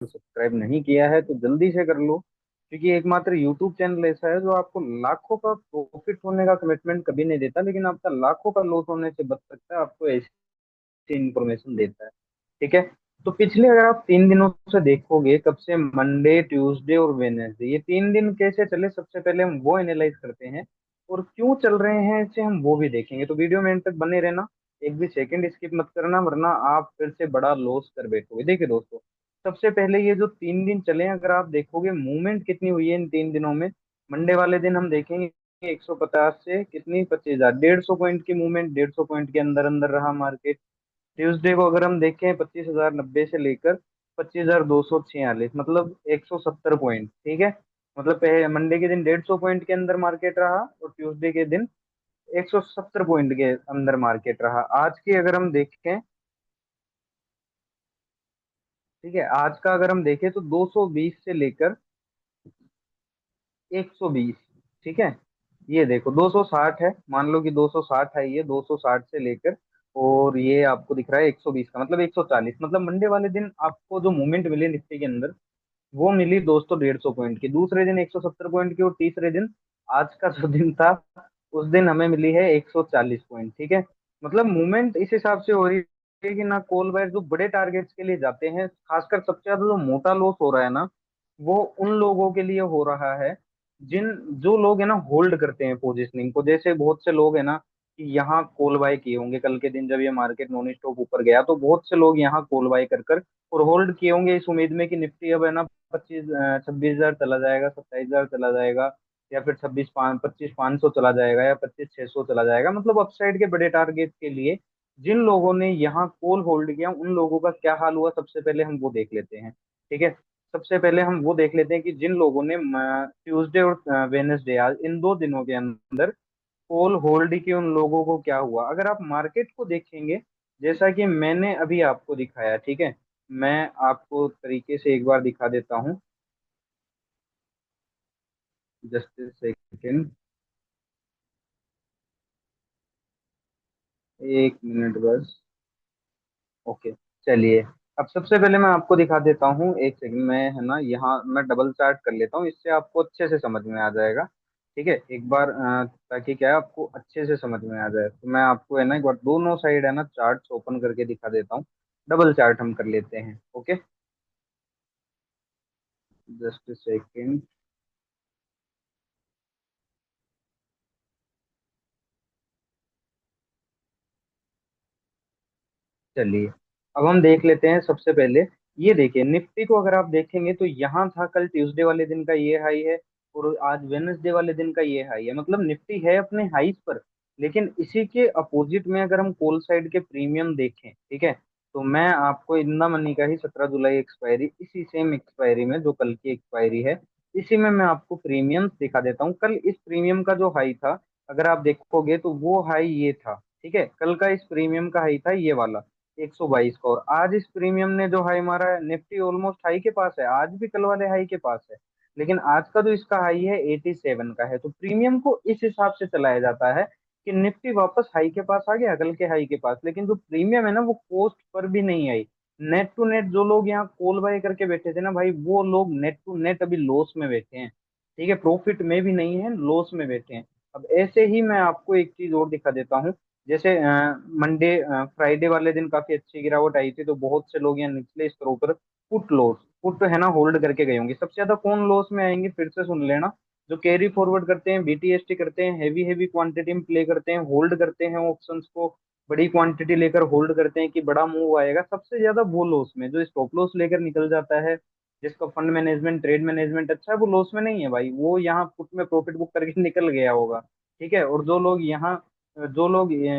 Subscribe नहीं किया है तो जल्दी से कर लो, क्योंकि एकमात्र यूट्यूब चैनल ऐसा है जो आपको लाखों का प्रॉफिट होने का कमिटमेंट कभी नहीं देता, लेकिन आपका लाखों का लॉस होने से बच सकता है, आपको ऐसी इंफॉर्मेशन देता है। ठीक है। तो पिछले अगर आप 3 दिनों से देखोगे, कब से, मंडे, ट्यूसडे और वेनेसडे, ये 3 दिन कैसे चले, सबसे पहले हम वो एनालाइज करते हैं। और क्यों चल रहे हैं इसे हम वो भी देखेंगे, तो वीडियो में एंड तक बने रहना। एक भी सेकंड स्किप मत करना, वरना आप फिर से बड़ा लॉस कर बैठोगे। देखिए दोस्तों, सबसे पहले ये जो 3 दिन चले हैं, अगर आप देखोगे मूवमेंट कितनी हुई है इन 3 दिनों में। मंडे वाले दिन हम देखेंगे 150 से कितनी, 25,000, 150 पॉइंट की मूवमेंट, 150 पॉइंट के अंदर अंदर रहा मार्केट। ट्यूसडे को अगर हम देखें 25,090 से लेकर 25,246, मतलब 170 पॉइंट। ठीक है। मतलब पहले मंडे के दिन 150 पॉइंट के अंदर मार्केट रहा, और ट्यूसडे के दिन 170 पॉइंट के अंदर मार्केट रहा। आज की अगर हम देखें, ठीक है, आज का अगर हम देखें तो 220 से लेकर 120। ठीक है। ये देखो 260 है, मान लो कि 260 है, ये 260 से लेकर, और ये आपको दिख रहा है 120 का, मतलब 140। मतलब मंडे वाले दिन आपको जो मूवमेंट मिली निफ्टी के अंदर, वो मिली दोस्तों 150 पॉइंट की, दूसरे दिन 170 पॉइंट की, और तीसरे दिन आज का जो दिन था उस दिन हमें मिली है 140 पॉइंट। ठीक है। मतलब मूवमेंट इस हिसाब से हो रही है कि ना, कॉल बायर जो बड़े टारगेट्स के लिए जाते हैं, खासकर सबसे ज्यादा जो मोटा लॉस हो रहा है ना, वो उन लोगों के लिए हो रहा है जिन, जो लोग है ना होल्ड करते हैं पोजीशनिंग को। जैसे बहुत से लोग है ना कि यहाँ कॉल बाय किए होंगे, कल के दिन जब ये मार्केट नॉन स्टॉप ऊपर गया, तो बहुत से लोग यहाँ कॉल बाय कर कर और होल्ड किए होंगे इस उम्मीद में कि निफ्टी अब है ना 26,000 चला जाएगा, 27,000 चला जाएगा, या फिर 25,500 चला जाएगा, या 25,600 चला जाएगा। मतलब अपसाइड के बड़े टारगेट के लिए जिन लोगों ने यहाँ कॉल होल्ड किया, उन लोगों का क्या हाल हुआ, सबसे पहले हम वो देख लेते हैं। ठीक है। सबसे पहले हम वो देख लेते हैं कि जिन लोगों ने ट्यूसडे और वेनेसडे, आज इन 2 दिनों के अंदर कॉल होल्ड की, उन लोगों को क्या हुआ। अगर आप मार्केट को देखेंगे, जैसा कि मैंने अभी आपको दिखाया, ठीक है, मैं आपको तरीके से एक बार दिखा देता हूँ। जस्ट सेकंड, एक मिनट बस। ओके, चलिए। अब सबसे पहले मैं आपको दिखा देता हूँ, एक सेकंड में, है ना, यहाँ मैं डबल चार्ट कर लेता हूँ, इससे आपको अच्छे से समझ में आ जाएगा। ठीक है, एक बार ताकि क्या है, आपको अच्छे से समझ में आ जाए, तो मैं आपको है ना एक बार दोनों साइड है ना चार्ट ओपन करके दिखा देता हूँ। डबल चार्ट हम कर लेते हैं। Okay, just second. चलिए, अब हम देख लेते हैं सबसे पहले। ये देखिए निफ्टी को अगर आप देखेंगे तो यहाँ था कल ट्यूसडे वाले दिन का ये हाई है, और आज वेनसडे वाले दिन का ये हाई है। मतलब निफ्टी है अपने हाईज पर, लेकिन इसी के अपोजिट में अगर हम कॉल साइड के प्रीमियम देखें, ठीक है, तो मैं आपको इंदा मनी का ही 17 जुलाई एक्सपायरी, इसी सेम एक्सपायरी में जो कल की एक्सपायरी है, इसी में मैं आपको प्रीमियम दिखा देता हूँ। कल इस प्रीमियम का जो हाई था, अगर आप देखोगे तो वो हाई ये था। ठीक है, कल का इस प्रीमियम का हाई था ये वाला 122 का, और आज इस प्रीमियम ने जो हाई मारा है, निफ्टी ऑलमोस्ट हाई के पास है, आज भी कल वाले हाई के पास है, लेकिन आज का जो इसका हाई है 87 का है। तो प्रीमियम को इस हिसाब से चलाया जाता है कि निफ्टी वापस हाई के पास आ गया, कल के हाई के पास, लेकिन जो प्रीमियम है ना वो कोस्ट पर भी नहीं आई। नेट टू नेट जो लोग यहाँ कॉल बाय करके बैठे थे ना भाई, वो लोग नेट टू नेट अभी लॉस में बैठे हैं। ठीक है, प्रॉफिट में भी नहीं है, लॉस में बैठे हैं। अब ऐसे ही मैं आपको एक चीज और दिखा देता हूँ। जैसे मंडे, फ्राइडे वाले दिन काफी अच्छी गिरावट आई थी, तो बहुत से लोग यहाँ निचले स्तरों पर पुट लॉस, पुट है ना होल्ड करके गए होंगे। सबसे ज्यादा कौन लॉस में आएंगे, फिर से सुन लेना, जो कैरी फॉरवर्ड करते हैं, बीटीएसटी करते हैं, हैवी हैवी क्वांटिटी में प्ले करते हैं, होल्ड करते हैं ऑप्शंस को, बड़ी क्वांटिटी लेकर होल्ड करते हैं कि बड़ा मूव आएगा, सबसे ज्यादा वो लॉस में। जो स्टॉप लॉस लेकर निकल जाता है, जिसका फंड मैनेजमेंट, ट्रेड मैनेजमेंट अच्छा है, वो लॉस में नहीं है भाई, वो यहाँ पुट में प्रॉफिट बुक करके निकल गया होगा। ठीक है, और जो लोग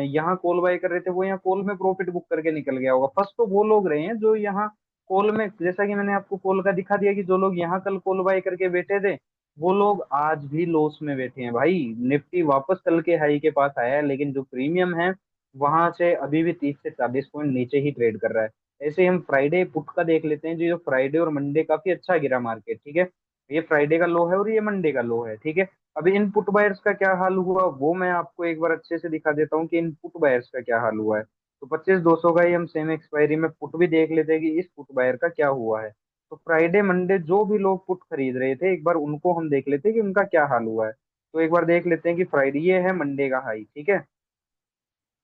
यहाँ कॉल बाय कर रहे थे, वो यहाँ कॉल में प्रॉफिट बुक करके निकल गया होगा। फर्स्ट तो वो लोग रहे हैं जो यहाँ कॉल में, जैसा कि मैंने आपको कॉल का दिखा दिया कि जो लोग यहाँ कल कॉल बाय करके बैठे थे, वो लोग आज भी लॉस में बैठे हैं भाई। निफ्टी वापस कल के हाई के पास आया है, लेकिन जो प्रीमियम है वहां से अभी भी 30 से 40 पॉइंट नीचे ही ट्रेड कर रहा है। ऐसे ही हम फ्राइडे पुट का देख लेते हैं, जो फ्राइडे और मंडे काफी अच्छा गिरा मार्केट। ठीक है, ये फ्राइडे का लो है और ये मंडे का लो है। ठीक है, अभी इनपुट बायर्स का क्या हाल हुआ, वो मैं आपको एक बार अच्छे से दिखा देता हूँ कि इनपुट बायर्स का क्या हाल हुआ है। तो 25,200 का ही हम सेम एक्सपायरी में पुट भी देख लेते हैं कि इस पुट बायर का क्या हुआ है। तो फ्राइडे मंडे जो भी लोग पुट खरीद रहे थे, एक बार उनको हम देख लेते हैं कि उनका क्या हाल हुआ है। तो एक बार देख लेते हैं कि फ्राइडे, ये है मंडे का हाई, ठीक है।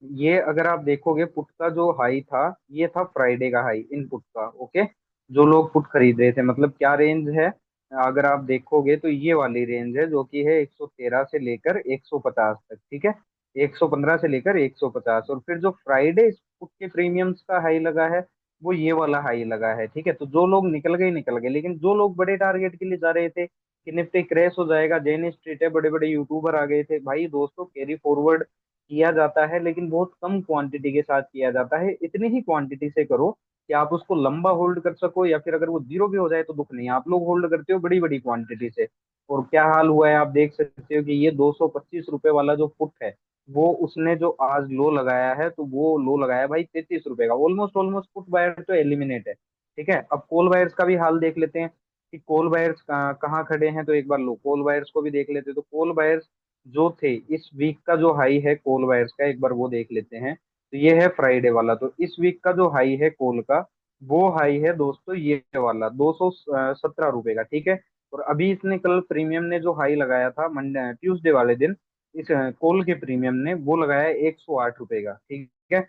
ये अगर आप देखोगे पुट का जो हाई था, ये था फ्राइडे का हाई इन पुट का, ओके। जो लोग पुट खरीद रहे थे, मतलब क्या रेंज है, अगर आप देखोगे तो ये वाली रेंज है जो कि है 113 से लेकर 150 तक, ठीक है। 115 से लेकर 150, और फिर जो फ्राइडे इस पुट के प्रीमियम्स का हाई लगा है, वो ये वाला हाई लगा है, ठीक है। तो जो लोग निकल गए निकल गए, लेकिन जो लोग बड़े टारगेट के लिए जा रहे थे कि निफ्टी क्रैश हो जाएगा, जेन स्ट्रीट है, बड़े बड़े यूट्यूबर आ गए थे, भाई दोस्तों कैरी फॉरवर्ड किया जाता है, लेकिन बहुत कम क्वांटिटी के साथ किया जाता है। इतनी ही क्वांटिटी से करो कि आप उसको लंबा होल्ड कर सको, या फिर अगर वो जीरो भी हो जाए तो दुख नहीं, आप लोग होल्ड करते हो बड़ी बड़ी क्वांटिटी से। और क्या हाल हुआ है आप देख सकते हो कि ये 225 रुपए वाला जो पुट है, वो उसने जो आज लो लगाया है, तो वो लो लगाया भाई 33 रुपए का। ऑलमोस्ट ऑलमोस्ट पुट बायर तो एलिमिनेट है, ठीक है। अब कॉल बायर्स का भी हाल देख लेते हैं कि कॉल बायर्स कहाँ खड़े हैं। तो एक बार लो कॉल बायर्स को भी देख लेते हैं। तो कॉल बायर्स जो थे, इस वीक का जो हाई है कोल वायर्स का, एक बार वो देख लेते हैं। तो ये है फ्राइडे वाला। तो इस वीक का जो हाई है कोल का, वो हाई है दोस्तों ये वाला 217 रुपए का, ठीक है। और अभी इसने कल प्रीमियम ने जो हाई लगाया था मंडे ट्यूसडे वाले दिन, इस कोल के प्रीमियम ने वो लगाया 108 रुपए का, ठीक है।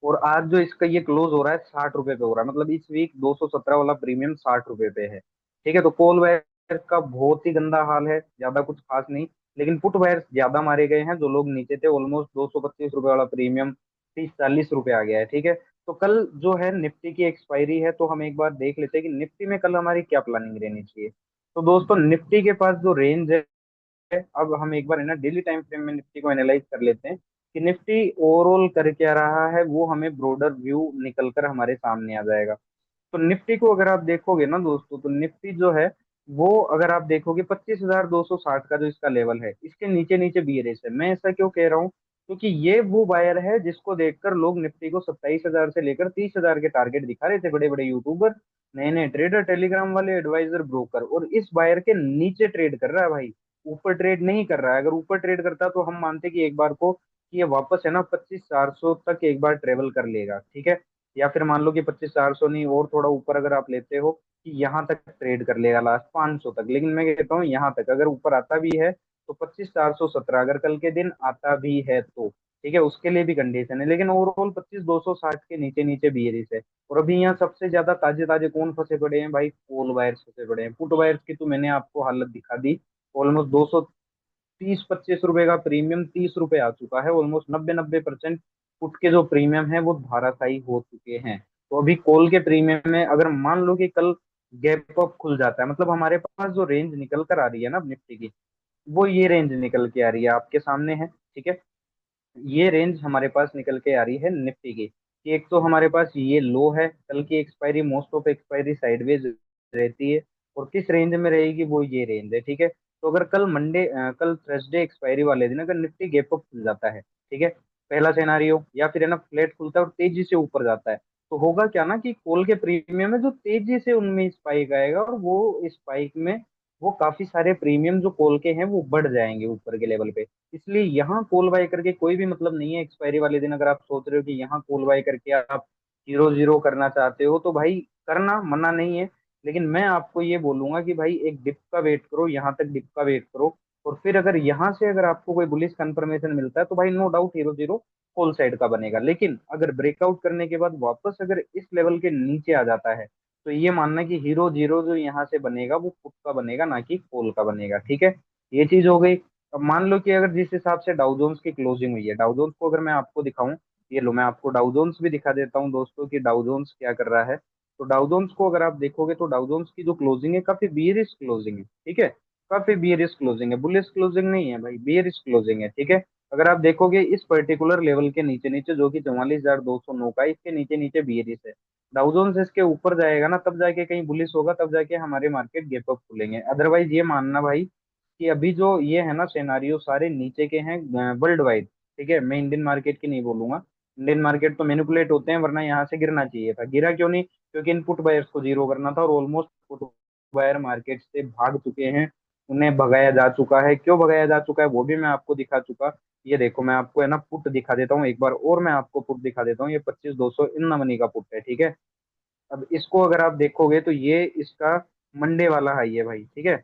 और आज जो इसका ये क्लोज हो रहा है 60 रुपए पे हो रहा है, मतलब इस वीक 217 वाला प्रीमियम 60 रुपए पे है, ठीक है। तो कॉल वायर का बहुत ही गंदा हाल है, ज्यादा कुछ खास नहीं। लेकिन पुट वायर ज्यादा मारे गए हैं, जो लोग नीचे थे, ऑलमोस्ट 225 रुपए वाला प्रीमियम 30-40 रुपए आ गया है, ठीक है। तो कल जो है निफ्टी की एक्सपायरी है, तो हम एक बार देख लेते हैं कि निफ्टी में कल हमारी क्या प्लानिंग रहनी चाहिए। तो दोस्तों निफ्टी के पास जो रेंज है, अब हम एक बार है ना डेली टाइम फ्रेम में निफ्टी को एनालाइज कर लेते हैं कि निफ्टी ओवरऑल कर क्या रहा है, वो हमें ब्रोडर व्यू निकल कर हमारे सामने आ जाएगा। तो निफ्टी को अगर आप देखोगे ना दोस्तों, तो निफ्टी जो है वो अगर आप देखोगे 25,260 का जो इसका लेवल है, इसके नीचे नीचे बी रेस है। मैं ऐसा क्यों कह रहा हूँ, क्योंकि ये वो बायर है जिसको देखकर लोग निफ्टी को 27,000 से लेकर 30,000 के टारगेट दिखा रहे थे, बड़े बड़े यूट्यूबर, नए नए ट्रेडर, टेलीग्राम वाले, एडवाइजर, ब्रोकर। और इस बायर के नीचे ट्रेड कर रहा है भाई, ऊपर ट्रेड नहीं कर रहा है। अगर ऊपर ट्रेड करता तो हम मानते कि एक बार को कि ये वापस है ना 25,400 तक एक बार ट्रेवल कर लेगा, ठीक है। या फिर मान लो कि 25,400 नहीं, और थोड़ा ऊपर अगर आप लेते हो कि यहाँ तक ट्रेड कर लेगा लास्ट 500 तक, लेकिन मैं कहता हूँ यहाँ तक अगर ऊपर आता भी है तो 25,417 अगर कल के दिन आता भी है तो, ठीक है, उसके लिए भी कंडीशन है। लेकिन ओवरऑल 25,260 के नीचे नीचे बियरिस है। और अभी यहाँ सबसे ज्यादा ताजे ताजे कौन फंसे पड़े हैं भाई, कॉल वायर्स फंसे पड़े हैं। पुट वायर्स की तो मैंने आपको हालत दिखा दी। ऑलमोस्ट 230-25 रुपए का प्रीमियम 30 रुपए आ चुका है, ऑलमोस्ट 90-90% पुट के जो प्रीमियम है वो धाराशायी हो चुके हैं। तो अभी कॉल के प्रीमियम में अगर मान लो कि कल गैप अप खुल जाता है, मतलब हमारे पास जो रेंज निकल कर आ रही है ना निफ्टी की, वो ये रेंज निकल के आ रही है आपके सामने है, ठीक है। ये रेंज हमारे पास निकल के आ रही है निफ्टी की, कि एक तो हमारे पास ये लो है, कल की expiry, most of expiry sideways रहती है, और किस रेंज में रहेगी वो ये रेंज है, ठीक है। तो अगर कल थर्सडे एक्सपायरी वाले दिन अगर निफ्टी गैप अप खुल जाता है, ठीक है, पहला सिनारियो, या फिर है ना फ्लैट खुलता है और तेजी से ऊपर जाता है, तो होगा क्या ना कि कॉल के प्रीमियम में जो तेजी से उनमें स्पाइक आएगा, और वो स्पाइक में वो काफी सारे प्रीमियम जो कॉल के हैं वो बढ़ जाएंगे ऊपर के लेवल पे। इसलिए यहाँ कॉल बाय करके कोई भी मतलब नहीं है। एक्सपायरी वाले दिन अगर आप सोच रहे हो कि यहाँ कॉल बाय करके आप जीरो जीरो करना चाहते हो, तो भाई करना मना नहीं है। लेकिन मैं आपको ये बोलूंगा कि भाई एक डिप का वेट करो, यहाँ तक डिप का वेट करो, और फिर अगर यहाँ से अगर आपको कोई बुलिश कंफर्मेशन मिलता है तो भाई no doubt hero zero call side का बनेगा। लेकिन अगर ब्रेकआउट करने के बाद वापस अगर इस लेवल के नीचे आ जाता है, तो ये मानना कि हीरो जीरो जो यहाँ से बनेगा वो पुट का बनेगा, ना कि कॉल का बनेगा, ठीक है। ये चीज हो गई। अब मान लो कि अगर जिस हिसाब से डाउ जोन्स की क्लोजिंग हुई है, डाउ जोन्स को अगर मैं आपको दिखाऊं, ये लो मैं आपको डाउ जोन्स भी दिखा देता हूं दोस्तों कि डाउ जोन्स क्या कर रहा है। तो डाउ जोन्स को अगर आप देखोगे तो डाउ जोन्स की जो क्लोजिंग है काफी बियरिश क्लोजिंग है, ठीक है। काफी बियरिश क्लोजिंग है, बुलिश क्लोजिंग नहीं है भाई, बियरिश क्लोजिंग है, ठीक है। अगर आप देखोगे इस पर्टिकुलर लेवल के नीचे नीचे जो कि 44,209 का है, इसके नीचे नीचे बियरिश है। डाउ जोन्स इसके ऊपर जाएगा ना, तब जाके कहीं बुलिश होगा, तब जाके हमारे मार्केट गेप अप खुलेंगे। अदरवाइज ये मानना भाई कि अभी जो ये है ना सिनेरियो सारे नीचे के हैं वर्ल्ड वाइड, ठीक है। मैं इंडियन मार्केट की नहीं बोलूंगा, इंडियन मार्केट तो मैनिपुलेट होते हैं, वरना यहाँ से गिरना चाहिए था। गिरा क्यों नहीं, क्योंकि इनपुट बायर्स को जीरो करना था, और ऑलमोस्ट पुट बायर मार्केट से भाग चुके हैं, उन्हें भगाया जा चुका है। क्यों भगाया जा चुका है वो भी मैं आपको दिखा चुका। ये देखो मैं आपको है ना पुट दिखा देता हूँ एक बार, और मैं आपको पुट दिखा देता हूँ। ये 25,200 इन नमनी का पुट है, ठीक है। अब इसको अगर आप देखोगे तो ये इसका मंडे वाला हाई है भाई, ठीक है।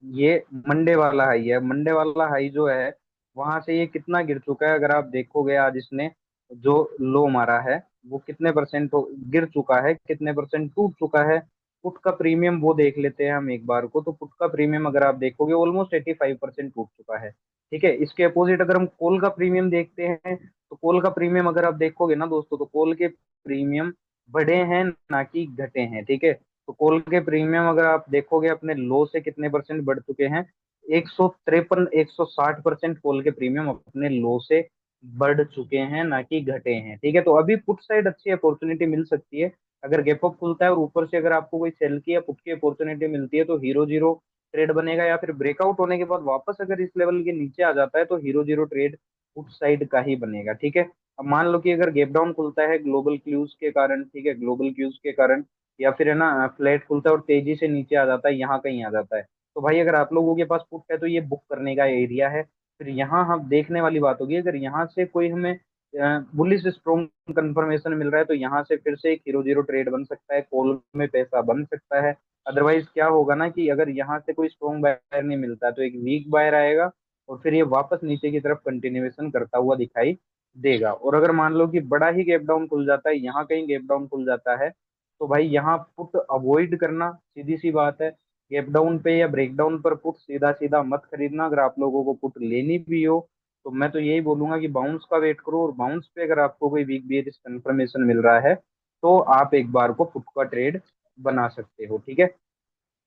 ये मंडे वाला हाई है। मंडे वाला हाई जो है, वहां से ये कितना गिर चुका है अगर आप देखोगे, आज इसने जो लो मारा है वो कितने परसेंट गिर चुका है, कितने परसेंट टूट चुका है। पुट का प्रीमियम वो देख लेते हैं हम एक बार को। तो पुट का प्रीमियम अगर आप देखोगे ऑलमोस्ट 85% टूट चुका है, ठीक है। इसके अपोजिट अगर हम कॉल का प्रीमियम देखते हैं, तो कॉल का प्रीमियम अगर आप देखोगे ना दोस्तों, तो कॉल के प्रीमियम बढ़े हैं ना कि घटे हैं, ठीक है। तो कोल के प्रीमियम अगर आप देखोगे अपने लो से कितने परसेंट बढ़ चुके हैं, 153 160% कोल के प्रीमियम अपने लो से बढ़ चुके हैं, ना कि घटे हैं, ठीक है। तो अभी पुट साइड अच्छी अपॉर्चुनिटी मिल सकती है। अगर गैप अप खुलता है और ऊपर से अगर आपको कोई सेल की या पुट की अपॉर्चुनिटी मिलती है, तो हीरो जीरो ट्रेड बनेगा। या फिर ब्रेकआउट होने के बाद वापस अगर इस लेवल के नीचे आ जाता है, तो hero zero trade put side का ही बनेगा, ठीक है। अब मान लो कि अगर गैप डाउन खुलता है ग्लोबल क्यूज के कारण, ठीक है, ग्लोबल क्यूज के कारण, या फिर है ना फ्लैट खुलता है और तेजी से नीचे आ जाता है, यहाँ कहीं आ जाता है, तो भाई अगर आप लोगों के पास पुट है तो ये बुक करने का एरिया है। फिर यहाँ हम देखने वाली बात होगी, अगर यहाँ से कोई हमें बुलिश स्ट्रॉन्ग कंफर्मेशन मिल रहा है, तो यहाँ से फिर से एक हीरो जीरो ट्रेड बन सकता है, कॉल में पैसा बन सकता है। अदरवाइज क्या होगा ना कि अगर यहाँ से कोई स्ट्रॉन्ग बायर नहीं मिलता है, तो एक वीक बायर आएगा और फिर ये वापस नीचे की तरफ कंटिन्यूएशन करता हुआ दिखाई देगा। और अगर मान लो कि बड़ा ही गैप डाउन खुल जाता है, यहाँ कहीं गैप डाउन खुल जाता है, तो भाई यहाँ पुट अवॉइड करना, सीधी सी बात है। गैप डाउन पे या ब्रेक डाउन पर पुट सीधा सीधा मत खरीदना। अगर आप लोगों को पुट लेनी भी हो, तो मैं तो यही बोलूंगा कि बाउंस का वेट करो, और बाउंस पे अगर आपको कोई वीक बियरिश कंफर्मेशन मिल रहा है, तो आप एक बार को पुट का ट्रेड बना सकते हो, ठीक है।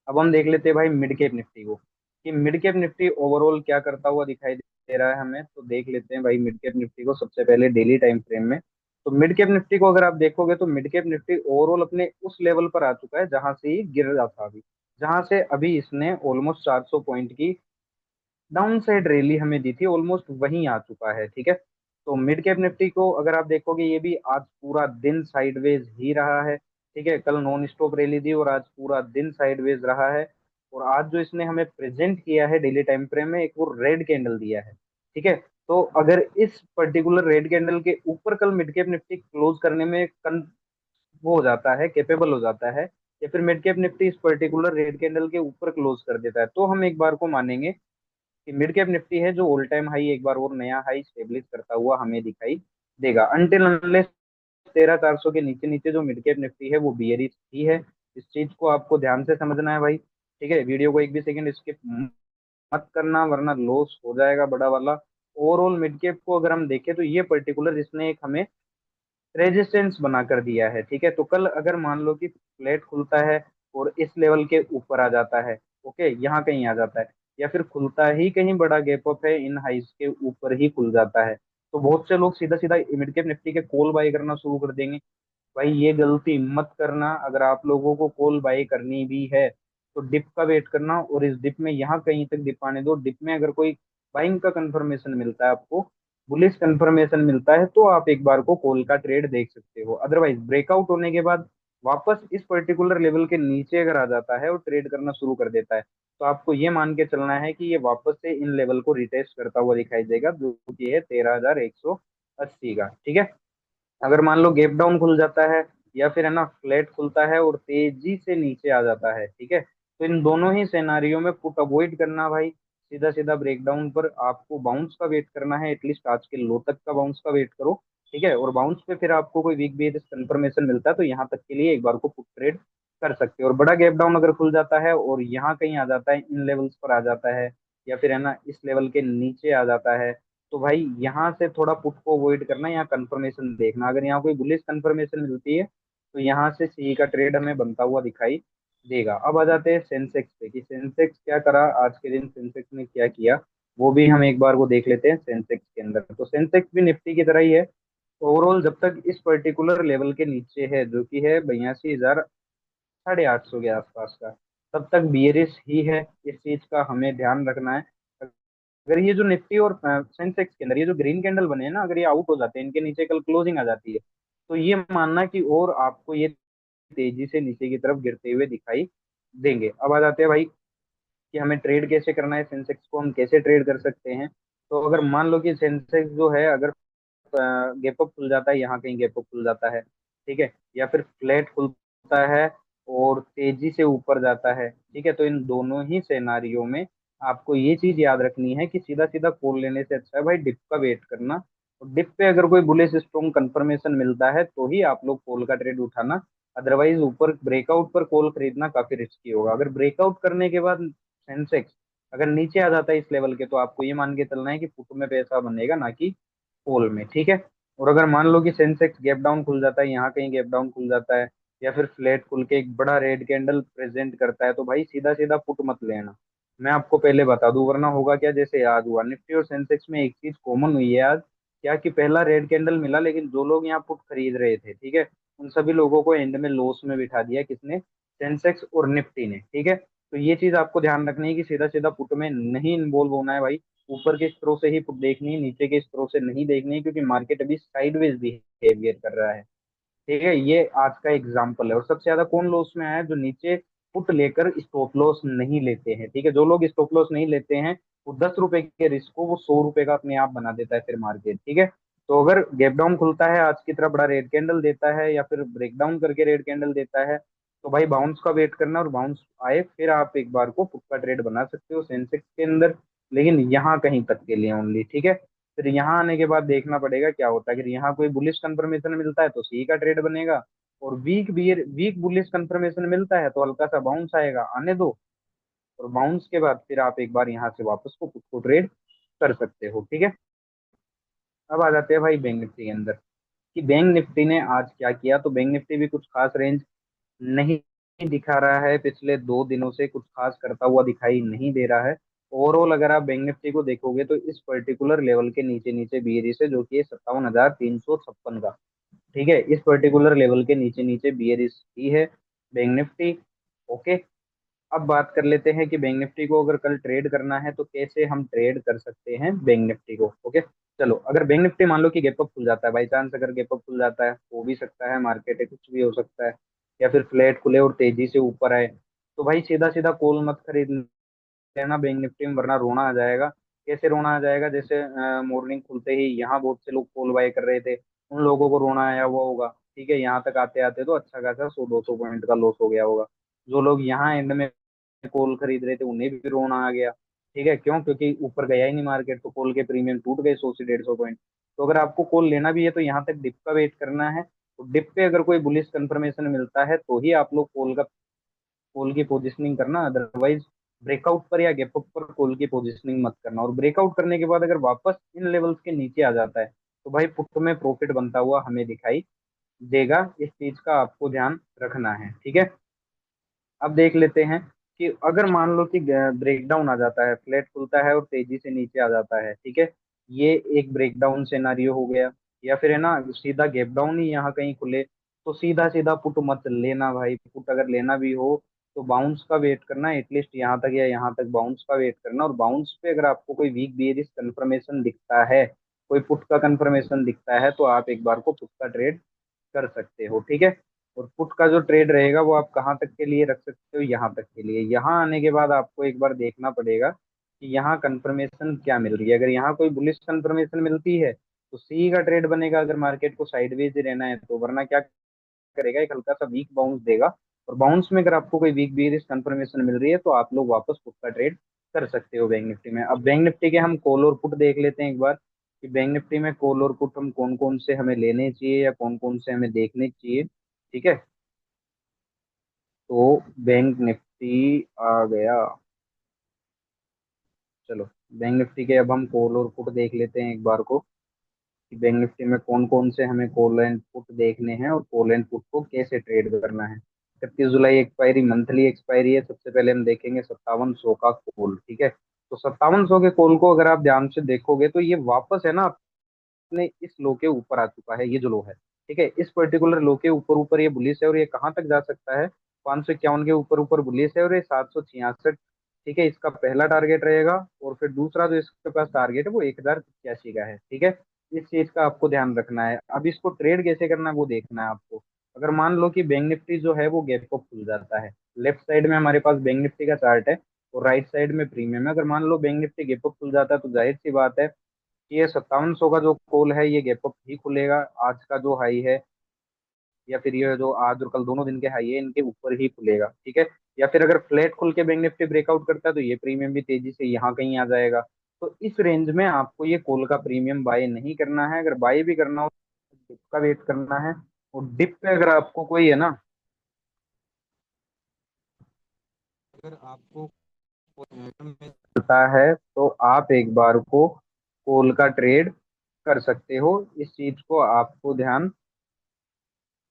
अब हम देख लेते हैं भाई मिड कैप निफ्टी को, कि मिड कैप निफ्टी ओवरऑल क्या करता हुआ दिखाई दे रहा है हमें। तो देख लेते हैं भाई मिड कैप निफ्टी को सबसे पहले डेली टाइम फ्रेम में। तो मिड कैप निफ्टी को अगर आप देखोगे, तो मिड कैप निफ्टी ओवरऑल अपने उस लेवल पर आ चुका है जहां से ये गिर रहा था अभी, जहां से अभी इसने ऑलमोस्ट 400 पॉइंट की डाउन साइड रैली हमें दी थी, ऑलमोस्ट वहीं आ चुका है, ठीक है। तो मिड कैप निफ्टी को अगर आप देखोगे, ये भी आज पूरा दिन साइडवेज ही रहा है, ठीक है। कल नॉन स्टॉप रैली दी और आज पूरा दिन साइडवेज रहा है। और आज जो इसने हमें प्रेजेंट किया है डेली टाइम फ्रेम में, एक वो रेड कैंडल दिया है, ठीक है। तो अगर इस पर्टिकुलर रेड कैंडल के ऊपर कल मिड कैप निफ्टी क्लोज करने में वो हो जाता है, कैपेबल हो जाता है, या फिर मिड कैप निफ्टी इस पर्टिकुलर रेड कैंडल के ऊपर क्लोज कर देता है, तो हम एक बार को मानेंगे कि मिड कैप निफ्टी है जो ऑल टाइम हाई एक बार और नया हाई स्टेब्लिश करता हुआ हमें दिखाई देगा। अनटिल अनलेस 13,400 के नीचे नीचे जो मिड कैप निफ्टी है वो बियरिश ही है। इस चीज को आपको ध्यान से समझना है भाई, ठीक है। वीडियो को एक भी सेकंड स्किप मत करना, वरना लॉस हो जाएगा बड़ा वाला। ओवरऑल मिड कैप को अगर हम देखें, तो ये पर्टिकुलर इसने एक हमें रेजिस्टेंस बना कर दिया है, ठीक है। तो कल अगर मान लो कि फ्लैट खुलता है और इस लेवल के ऊपर आ जाता है, ओके, यहाँ कहीं आ जाता है, या फिर खुलता ही कहीं बड़ा गैप अप है इन हाइस के ऊपर ही खुल जाता है, तो बहुत से लोग सीधा सीधा मिड कैप निफ्टी के कॉल बाय करना शुरू कर देंगे। भाई ये गलती मत करना। अगर आप लोगों को कॉल बाय करनी भी है, तो डिप का वेट करना, और इस डिप में यहाँ कहीं तक डिप आने दो। डिप में अगर कोई बाइंग का कंफर्मेशन मिलता है आपको, बुलिश कंफर्मेशन मिलता है, तो आप एक बार को कॉल का ट्रेड देख सकते हो। अदरवाइज ब्रेकआउट होने के बाद वापस इस पर्टिकुलर लेवल के नीचे अगर आ जाता है और ट्रेड करना शुरू कर देता है, तो आपको ये मान के चलना है कि ये वापस से इन लेवल को रिटेस्ट करता हुआ दिखाई देगा, जो कि है 13,180 का, ठीक है। अगर मान लो गैप डाउन खुल जाता है, या फिर है ना फ्लैट खुलता है और तेजी से नीचे आ जाता है, ठीक है, तो इन दोनों ही सिनेरियो में पुट अवॉइड करना भाई। सीधा सीधा ब्रेकडाउन पर आपको बाउंस का वेट करना है, एटलीस्ट आज के लो तक का बाउंस का वेट करो, ठीक है। और बाउंस पे फिर आपको कोई वीक बेस कंफर्मेशन मिलता है, तो यहाँ तक के लिए एक बार को पुट ट्रेड कर सकते हो। और बड़ा गैप डाउन अगर खुल जाता है और यहाँ कहीं आ जाता है, इन लेवल्स पर आ जाता है, या फिर है ना इस लेवल के नीचे आ जाता है, तो भाई यहाँ से थोड़ा पुट को अवॉइड करना, यहाँ कंफर्मेशन देखना। अगर यहाँ कोई बुलिश कंफर्मेशन मिलती है, तो यहाँ से सी का ट्रेड हमें बनता हुआ दिखाई देगा। अब आ जाते हैं सेंसेक्स पे, कि सेंसेक्स क्या करा आज के दिन, सेंसेक्स ने क्या किया, वो भी हम एक बार को देख लेते हैं। सेंसेक्स के अंदर तो सेंसेक्स भी निफ्टी की तरह ही है। ओवरऑल जब तक इस पर्टिकुलर लेवल के नीचे है, जो कि है 82,850 के आसपास का, तब तक बियरिश ही है। इस चीज का हमें ध्यान रखना है। अगर ये जो निफ्टी और सेंसेक्स के अंदर ये जो ग्रीन कैंडल बने हैं ना, अगर ये आउट हो जाते हैं, इनके नीचे कल क्लोजिंग आ जाती है, तो ये मानना कि और आपको ये तेजी से नीचे की तरफ गिरते हुए दिखाई देंगे। अब आ जाते हैं भाई कि हमें ट्रेड कैसे करना है, सेंसेक्स को हम कैसे ट्रेड कर सकते हैं। तो अगर मान लो कि सेंसेक्स जो है, अगर गैप अप खुल जाता है, यहाँ कहीं गैप अप खुल जाता है, ठीक है, या फिर फ्लैट खुल है और तेजी से ऊपर जाता है, ठीक है, तो इन दोनों ही सिनेरियो में आपको ये चीज याद रखनी है कि सीधा सीधा कॉल लेने से अच्छा है भाई डिप का वेट करना। और डिप पे अगर कोई बुलिश स्ट्रॉन्ग कंफर्मेशन मिलता है तो ही आप लोग कॉल का ट्रेड उठाना। अदरवाइज ऊपर ब्रेकआउट पर कॉल खरीदना काफी रिस्की होगा। अगर ब्रेकआउट करने के बाद सेंसेक्स अगर नीचे आ जाता है इस लेवल के, तो आपको ये मान के चलना है कि पुट में पैसा बनेगा ना कि कॉल में, ठीक है। और अगर मान लो कि सेंसेक्स गैप डाउन खुल जाता है, यहाँ कहीं गैप डाउन खुल जाता है, या फिर फ्लैट खुल के एक बड़ा रेड कैंडल प्रेजेंट करता है, तो भाई सीधा सीधा पुट मत लेना। मैं आपको पहले बता दूं, वरना होगा क्या जैसे आज हुआ निफ्टी और सेंसेक्स में, एक चीज कॉमन हुई है आज, क्या कि पहला रेड कैंडल मिला लेकिन जो लोग यहाँ पुट खरीद रहे थे, ठीक है, उन सभी लोगों को एंड में लॉस में बिठा दिया किसने, सेंसेक्स और निफ्टी ने, ठीक है। तो ये चीज आपको ध्यान रखनी है कि सीधा सीधा पुट में नहीं इन्वॉल्व होना है भाई। ऊपर के स्त्रोत से ही पुट देखनी है, नीचे के स्त्रोत से नहीं देखनी है, क्योंकि मार्केट अभी साइडवेज बिहेवियर कर रहा है, ठीक है। ये आज का एग्जाम्पल है। और सबसे ज्यादा कौन लॉस में आया है, जो नीचे पुट लेकर स्टॉप लॉस नहीं लेते हैं, ठीक है। जो लोग स्टॉप लॉस नहीं लेते हैं, वो 10 रुपए के रिस्क को वो 100 रुपए का अपने आप बना देता है फिर मार्केट, ठीक है। तो अगर गैप डाउन खुलता है आज की तरह बड़ा रेड कैंडल देता है, या फिर ब्रेक डाउन करके रेड कैंडल देता है, तो भाई बाउंस का वेट करना, और बाउंस आए फिर आप एक बार को पुट का ट्रेड बना सकते हो सेंसेक्स के अंदर, लेकिन यहाँ कहीं तक के लिए ओनली, ठीक है। फिर यहाँ आने के बाद देखना पड़ेगा क्या होता है। अगर यहाँ कोई बुलिश कंफर्मेशन मिलता है तो सी का ट्रेड बनेगा, और वीक बुलिश कंफर्मेशन मिलता है तो हल्का सा बाउंस आएगा, आने दो। और बाउंस के बाद फिर आप एक बार यहाँ से वापस को ट्रेड कर सकते हो, ठीक है। अब आ जाते हैं भाई बैंक निफ्टी के अंदर, कि बैंक निफ्टी ने आज क्या किया। तो बैंक निफ्टी भी कुछ खास रेंज नहीं दिखा रहा है, पिछले 2 दिनों से कुछ खास करता हुआ दिखाई नहीं दे रहा है। ओवरऑल अगर आप बैंक निफ्टी को देखोगे तो इस पर्टिकुलर लेवल के नीचे नीचे बियरिश है, जो कि है 57,356 का, ठीक है। इस पर्टिकुलर लेवल के नीचे नीचे बियरिश ही है बैंक निफ्टी, ओके। अब बात कर लेते हैं कि बैंक निफ्टी को अगर कल ट्रेड करना है तो कैसे हम ट्रेड कर सकते हैं बैंक निफ्टी को, ओके। चलो, अगर बैंक निफ्टी मान लो कि गैप अप खुल जाता है, बाई चांस अगर गैप अप खुल जाता है, हो भी सकता है, मार्केट है, कुछ भी हो सकता है, या फिर फ्लैट खुले और तेजी से ऊपर आए, तो भाई सीधा सीधा कॉल मत खरीद लेना बैंक निफ्टी में, वरना रोना आ जाएगा। कैसे रोना आ जाएगा, जैसे मॉर्निंग खुलते ही यहाँ बहुत से लोग कॉल बाय कर रहे थे, उन लोगों को रोना आया हुआ होगा, ठीक है। यहाँ तक आते आते तो अच्छा खासा 100-200 पॉइंट का लॉस हो गया होगा। जो लोग यहाँ एंड में कॉल खरीद रहे थे उन्हें भी रोना आ गया, ठीक है। क्यों? क्योंकि ऊपर गया ही नहीं मार्केट, तो कॉल के प्रीमियम टूट गए 100 से 150 पॉइंट। तो अगर आपको कॉल लेना भी है तो यहाँ तक डिप का वेट करना है। तो डिप पे अगर कोई बुलिश कंफर्मेशन मिलता है तो ही आप लोग कॉल की पोजिशनिंग करना, अदरवाइज ब्रेकआउट पर या गैप अप पर कॉल की पोजिशनिंग मत करना। और ब्रेकआउट करने के बाद अगर वापस इन लेवल्स के नीचे आ जाता है, तो भाई पुट में प्रॉफिट बनता हुआ हमें दिखाई देगा। इस चीज का आपको ध्यान रखना है, ठीक है। अब देख लेते हैं कि अगर मान लो कि ब्रेकडाउन आ जाता है, फ्लैट खुलता है और तेजी से नीचे आ जाता है, ठीक है, ये एक ब्रेकडाउन सिनेरियो हो गया। या फिर है ना सीधा गैप डाउन ही यहाँ कहीं खुले, तो सीधा सीधा पुट मत लेना भाई। पुट अगर लेना भी हो तो बाउंस का वेट करना, एटलीस्ट यहाँ तक या यहाँ तक बाउंस का वेट करना। और बाउंस पे अगर आपको कोई वीक बियरिश कंफर्मेशन दिखता है, कोई पुट का कंफर्मेशन दिखता है, तो आप एक बार को पुट का ट्रेड कर सकते हो, ठीक है। और पुट का जो ट्रेड रहेगा वो आप कहाँ तक के लिए रख सकते हो, यहाँ तक के लिए। यहाँ आने के बाद आपको एक बार देखना पड़ेगा कि यहाँ कंफर्मेशन क्या मिल रही है। अगर यहाँ कोई बुलिश कंफर्मेशन मिलती है तो सी का ट्रेड बनेगा, अगर मार्केट को साइडवेज ही रहना है तो। वरना क्या करेगा, एक हल्का सा वीक बाउंस देगा, और बाउंस में अगर आपको कोई वीक बियरिश कंफर्मेशन मिल रही है तो आप लोग वापस पुट का ट्रेड कर सकते हो बैंक निफ्टी में। अब बैंक निफ्टी के हम कॉल और पुट देख लेते हैं एक बार, कि बैंक निफ्टी में कॉल और पुट हम कौन कौन से हमें लेने चाहिए या कौन कौन से हमें देखने चाहिए, ठीक है। तो बैंक निफ्टी आ गया। चलो, बैंक निफ्टी के अब हम कॉल और पुट देख लेते हैं एक बार को, कि बैंक निफ्टी में कौन कौन से हमें कॉल एंड पुट देखने हैं और कॉल एंड पुट को कैसे ट्रेड करना है। 31 जुलाई एक्सपायरी, मंथली एक्सपायरी है। सबसे पहले हम देखेंगे 5700 का कॉल, ठीक है। तो 5700 के कॉल को अगर आप ध्यान से देखोगे तो ये वापस है ना अपने इस लो के ऊपर आ चुका है, ये जो लो है, ठीक है। इस पर्टिकुलर लो के ऊपर ऊपर ये बुलिश है, और ये कहाँ तक जा सकता है, 551 के ऊपर ऊपर बुलिश है, और ये 766, ठीक है, इसका पहला टारगेट रहेगा। और फिर दूसरा जो इसके पास टारगेट है वो 1085 का है, ठीक है। इस चीज का आपको ध्यान रखना है। अब इसको ट्रेड कैसे करना है वो देखना है आपको। अगर मान लो कि बैंक निफ्टी जो है वो गैप अप खुल जाता है, लेफ्ट साइड में हमारे पास बैंक निफ्टी का चार्ट है और राइट साइड में प्रीमियम है। अगर मान लो बैंक निफ्टी गैप अप खुल जाता है तो जाहिर सी बात है कि ये 5700 का जो कॉल है ये गैप अप ही खुलेगा। आज का जो हाई है या फिर ये जो आज और कल दोनों दिन के हाई है इनके ऊपर ही खुलेगा, ठीक है। या फिर अगर फ्लैट खुल के बैंक निफ्टी ब्रेकआउट करता है तो ये प्रीमियम भी तेजी से यहाँ कहीं आ जाएगा। तो इस रेंज में आपको ये कॉल का प्रीमियम बाय नहीं करना है। अगर बाय भी करना हो तो डिप का वेट करना है। और डिप पे अगर आपको कोई है ना, अगर आपको पता है तो आप एक बार को कॉल का ट्रेड कर सकते हो। इस चीज को आपको ध्यान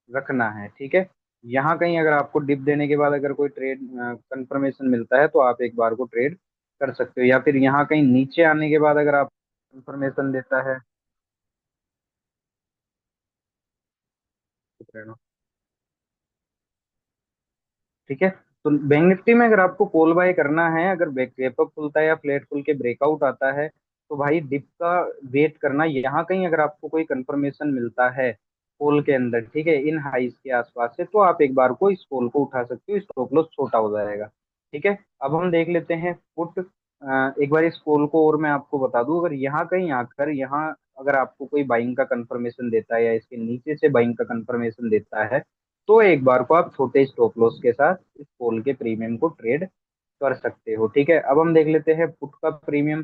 रखना है, ठीक है। यहाँ कहीं अगर आपको डिप देने के बाद अगर कोई ट्रेड कंफर्मेशन मिलता है तो आप एक बार को ट्रेड कर सकते हो। या फिर यहाँ कहीं नीचे आने के बाद अगर आप कंफर्मेशन देता है, ठीक है। तो बैंक निफ्टी में अगर आपको कॉल बाय करना है, अगर गैप अप खुलता है या फ्लैट खुल के ब्रेकआउट आता है तो भाई डिप का वेट करना। यहाँ कहीं अगर आपको कोई कंफर्मेशन मिलता है कॉल के अंदर, ठीक है, इन हाइस के आसपास से, तो आप एक बार को इस कॉल को उठा सकते हो, स्टॉप लॉस छोटा हो जाएगा, ठीक है। अब हम देख लेते हैं पुट। एक बार इस कॉल को और मैं आपको बता दूं, अगर यहाँ कहीं आकर यहाँ अगर आपको कोई बाइंग का कंफर्मेशन देता है या इसके नीचे से बाइंग का कंफर्मेशन देता है तो एक बार को आप छोटे स्टॉप लॉस के साथ इस कॉल के प्रीमियम को ट्रेड कर सकते हो, ठीक है। अब हम देख लेते हैं पुट का प्रीमियम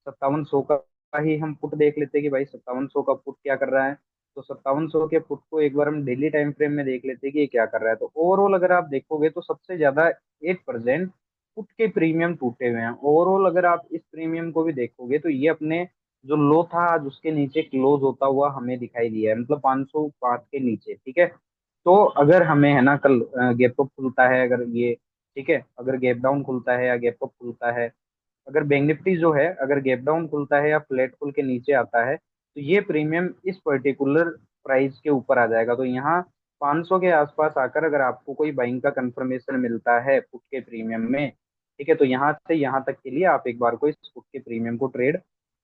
5700 का ही हम पुट देख लेते हैं कि भाई 5700 का पुट क्या कर रहा है। तो 5700 के पुट को एक बार हम डेली टाइम फ्रेम में देख लेते हैं कि ये क्या कर रहा है। तो ओवरऑल अगर आप देखोगे तो सबसे ज्यादा 8% पुट के प्रीमियम टूटे हुए हैं। ओवरऑल अगर आप इस प्रीमियम को भी देखोगे तो ये अपने जो लो था आज उसके नीचे क्लोज होता हुआ हमें दिखाई दिया है, मतलब 505 के नीचे, ठीक है। तो अगर हमें है ना कल गैप अप खुलता है अगर ये, ठीक है, अगर गैप डाउन खुलता है या गैप अप खुलता है, अगर बैंक निफ्टी जो है अगर गैप डाउन खुलता है या फ्लैट खुल के नीचे आता है तो ये प्रीमियम इस पर्टिकुलर प्राइस के ऊपर आ जाएगा। तो यहाँ 500 के आसपास आकर अगर आपको कोई बाइंग का कंफर्मेशन मिलता है पुट के प्रीमियम में, ठीक है, तो यहाँ से यहाँ तक के लिए आप एक बार को इस पुट के प्रीमियम को ट्रेड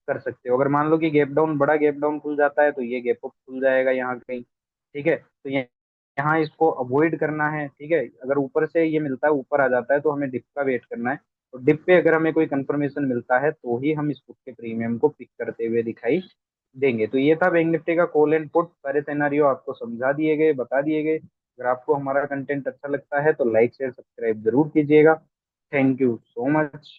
कर सकते हो। अगर मान लो कि गैप डाउन बड़ा गैप डाउन खुल जाता है तो ये गैप अप खुल जाएगा यहाँ कहीं, ठीक है। तो यहाँ इसको अवॉइड करना है, ठीक है। अगर ऊपर से ये मिलता है ऊपर आ जाता है तो हमें डिप का वेट करना है। तो डिप पे अगर हमें कोई कंफर्मेशन मिलता है तो ही हम इस पुट के प्रीमियम को पिक करते हुए दिखाई देंगे। तो ये था बैंक निफ्टी का कॉल एंड पुट, सारे सिनेरियो आपको समझा दिए गए, बता दिए गए। अगर आपको हमारा कंटेंट अच्छा लगता है तो लाइक शेयर सब्सक्राइब जरूर कीजिएगा। Thank you so much.